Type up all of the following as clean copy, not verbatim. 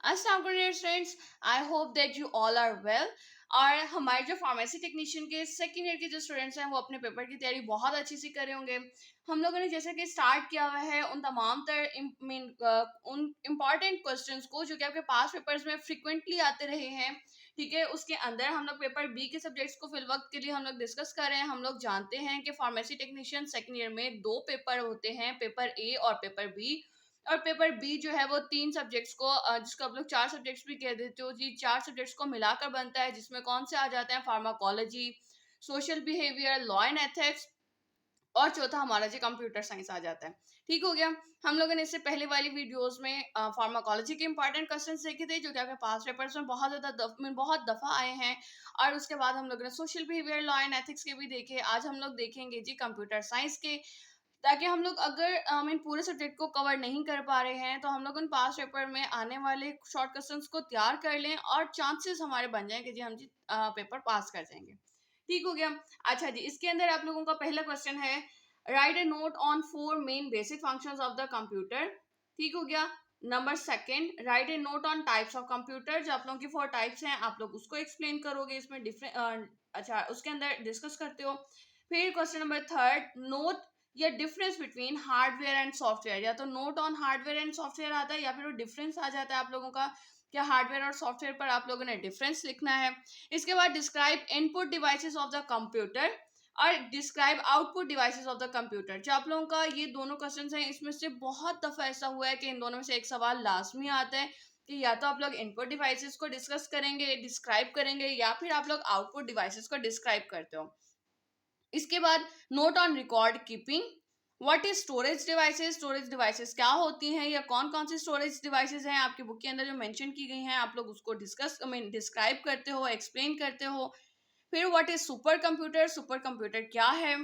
अस्सलाम वालेकुम students, I hope that you all are well. और हमारे जो फार्मेसी टेक्नीशियन के सेकेंड ईयर के जो स्टूडेंट्स हैं वो अपने पेपर की तैयारी बहुत अच्छी से कर रहे होंगे। हम लोगों ने जैसे कि स्टार्ट किया हुआ है उन तमाम उन इम्पॉर्टेंट क्वेश्चंस को जो कि आपके पास पेपर्स में फ्रिक्वेंटली आते रहे हैं। ठीक है, उसके अंदर हम लोग पेपर बी के सब्जेक्ट्स को फिल वक्त के लिए हम लोग डिस्कस कर रहे हैं। हम लोग जानते हैं कि फार्मेसी टेक्नीशियन सेकेंड ईयर में दो पेपर होते हैं, पेपर ए और पेपर बी। और पेपर बी जो है वो तीन सब्जेक्ट्स को जिसको आप लोग चार सब्जेक्ट्स भी कह देते हो जी, चार सब्जेक्ट्स को मिलाकर बनता है, जिसमें कौन से आ जाते हैं pharmacology, social behaviour, law and ethics, और चौथा हमारा जी कंप्यूटर साइंस आ जाता है। ठीक हो गया। हम लोगों ने इससे पहले वाली वीडियोस में फार्माकोलॉजी के इंपॉर्टेंट क्वेश्चंस देखे थे जो कि आपके पास पेपर्स में बहुत दफा आए हैं। और उसके बाद हम लोगों ने social behaviour, law and ethics के भी देखे। आज हम लोग देखेंगे जी कंप्यूटर साइंस के, ताकि हम लोग अगर इन पूरे सब्जेक्ट को कवर नहीं कर पा रहे हैं तो हम लोग उन पास पेपर में आने वाले शॉर्ट क्वेश्चंस को तैयार कर लें और चांसेस हमारे बन जाएं कि जी हम जी पेपर पास कर जाएंगे। ठीक हो गया। अच्छा जी, इसके अंदर आप लोगों का पहला क्वेश्चन है, right A note on four main basic functions of the computer. ठीक हो गया। Number second, right A note on types of computer. जो आप लोगों की फोर टाइप्स हैं आप लोग उसको एक्सप्लेन करोगे, इसमें डिफरेंट अच्छा उसके अंदर डिस्कस करते हो। फिर क्वेश्चन नंबर थर्ड, नोट या difference between hardware and software. या तो note on hardware and software आता है या फिर वो डिफरेंस आ जाता है आप लोगों का, क्या हार्डवेयर और सॉफ्टवेयर पर आप लोगों ने डिफरेंस लिखना है। इसके बाद describe input devices of the computer और describe output devices of the computer. जो आप लोगों का ये दोनों क्वेश्चंस हैं, इसमें से बहुत दफा ऐसा हुआ है कि इन दोनों में से एक सवाल लाजमी आता है कि या तो आप लोग इनपुट डिवाइसेस को डिस्कस करेंगे, डिस्क्राइब करेंगे, या फिर आप लोग आउटपुट डिवाइसेस को डिस्क्राइब करते हो। इसके बाद note on record keeping. What is storage devices. Storage devices क्या होती हैं या कौन कौन सी स्टोरेज डिवाइसेस हैं आपकी बुक के अंदर जो मेंशन की गई हैं, आप लोग उसको डिस्क्राइब करते हो, एक्सप्लेन करते हो। फिर what is super computer. Super computer क्या है।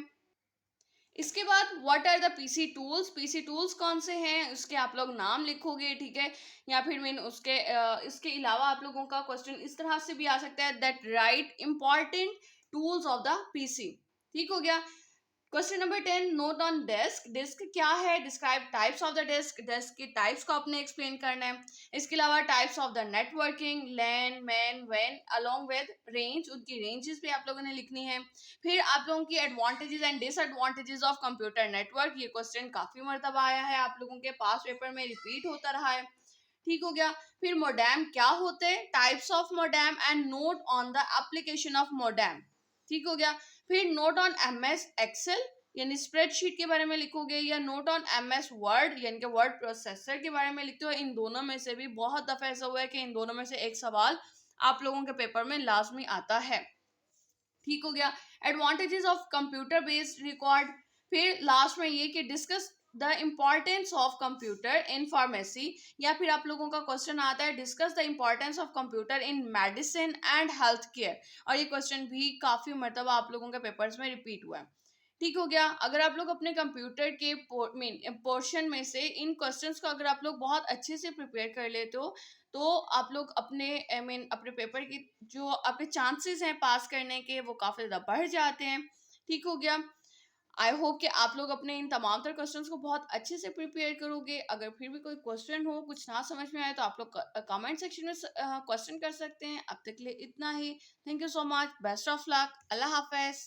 इसके बाद what are the PC tools. PC tools कौन से हैं उसके आप लोग नाम लिखोगे। ठीक है, या फिर इसके अलावा आप लोगों का क्वेश्चन इस तरह से भी आ सकता है, that write important tools of the PC. ठीक हो गया। Question number 10, note on desk. Desk क्या है, describe types of the desk. Desk की टाइप्स को आपने एक्सप्लेन करना है। इसके अलावा types of the networking, LAN, MAN, वैन, अलोंग विद रेंज, उनकी रेंजेस भी आप लोगों ने लिखनी है। फिर आप लोगों की advantages and disadvantages of computer network. ये क्वेश्चन काफी मरतबा आया है, आप लोगों के पास पेपर में रिपीट होता रहा है। ठीक हो गया। फिर मोडेम क्या होते हैं, types of modem and note on the application of modem. ठीक हो गया। फिर नोट ऑन एमएस एक्सेल यानी स्प्रेडशीट के बारे में लिखोगे, या नोट ऑन एमएस वर्ड यानी कि वर्ड प्रोसेसर के बारे में लिखते हो। इन दोनों में से भी बहुत दफा ऐसा हुआ है कि इन दोनों में से एक सवाल आप लोगों के पेपर में लाजमी आता है। ठीक हो गया। Advantages of computer based record. फिर लास्ट में ये कि discuss the importance of computer in pharmacy, या फिर आप लोगों का क्वेश्चन आता है discuss the importance of computer in medicine and health care. और ये क्वेश्चन भी काफी मरतबा आप लोगों के पेपर्स में रिपीट हुआ है। ठीक हो गया। अगर आप लोग अपने कंप्यूटर के पोर्शन में से इन क्वेश्चंस को अगर आप लोग बहुत अच्छे से प्रिपेयर कर लेते हो तो आप लोग अपने अपने पेपर की जो आपके चांसेस हैं पास करने के वो काफ़ी ज़्यादा बढ़ जाते हैं। ठीक हो गया। आई होप कि आप लोग अपने इन तमाम तर क्वेश्चंस को बहुत अच्छे से प्रिपेयर करोगे। अगर फिर भी कोई क्वेश्चन हो, कुछ ना समझ में आए तो आप लोग कमेंट सेक्शन में क्वेश्चन कर सकते हैं। अब तक के लिए इतना ही। Thank you so much. Best of luck. अल्लाह हाफिज।